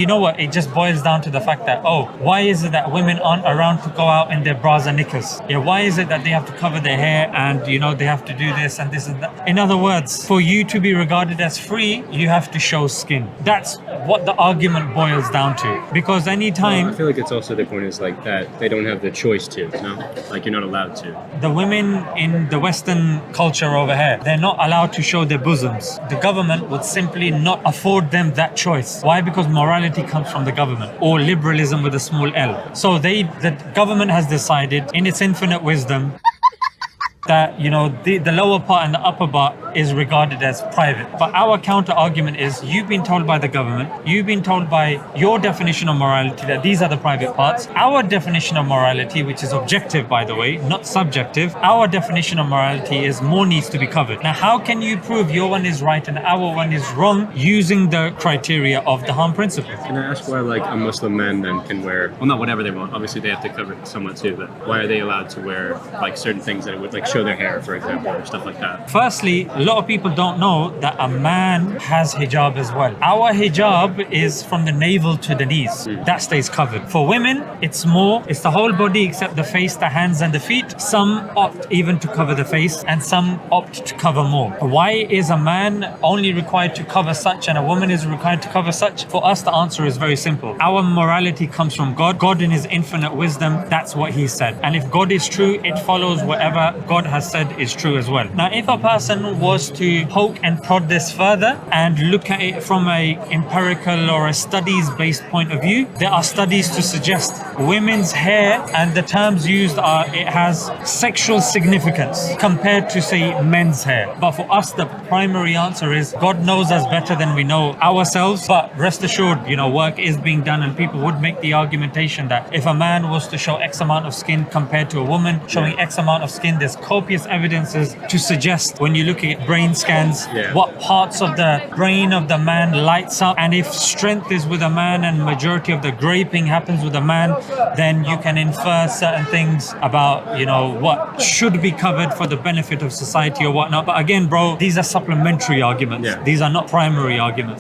You know what? It just boils down to the fact that, oh, why is it that women aren't around to go out in their bras and knickers? Yeah, why is it that they have to cover their hair and, they have to do this and this and that? In other words, for you to be regarded as free, you have to show skin. That's what the argument boils down to. Because anytime... I feel like it's also the point is like that they don't have the choice to, Like you're not allowed to. The women in the Western culture over here, they're not allowed to show their bosoms. The government would simply not afford them that choice. Why? Because morality comes from the government, or liberalism with a small L. So the government has decided in its infinite wisdom that the lower part and the upper part is regarded as private. But our counter argument is, you've been told by the government, you've been told by your definition of morality that these are the private parts. Our definition of morality, which is objective by the way, not subjective, our definition of morality is more needs to be covered. Now how can you prove your one is right and our one is wrong using the criteria of the harm principle? Can I ask why like a Muslim man then can wear, well not whatever they want, obviously they have to cover it somewhat too, but why are they allowed to wear like certain things that would like show their hair, for example, or stuff like that? Firstly, a lot of people don't know that a man has hijab as well. Our hijab is from the navel to the knees. That stays covered. For women, it's the whole body except the face, the hands and the feet. Some opt even to cover the face and some opt to cover more. Why is a man only required to cover such and a woman is required to cover such? For us, the answer is very simple. Our morality comes from God. God in his infinite wisdom, that's what he said. And if God is true, it follows whatever God has said is true as well. Now, if a person was to poke and prod this further and look at it from a empirical or a studies-based point of view, there are studies to suggest women's hair and the terms used are it has sexual significance compared to say men's hair. But for us, the primary answer is God knows us better than we know ourselves. But rest assured, work is being done and people would make the argumentation that if a man was to show X amount of skin compared to a woman showing X amount of skin, there's copious evidences to suggest when you look at brain scans, what parts of the brain of the man lights up. And if strength is with a man and majority of the graping happens with a man, then you can infer certain things about, what should be covered for the benefit of society or whatnot. But again, bro, these are supplementary arguments. These are not primary arguments.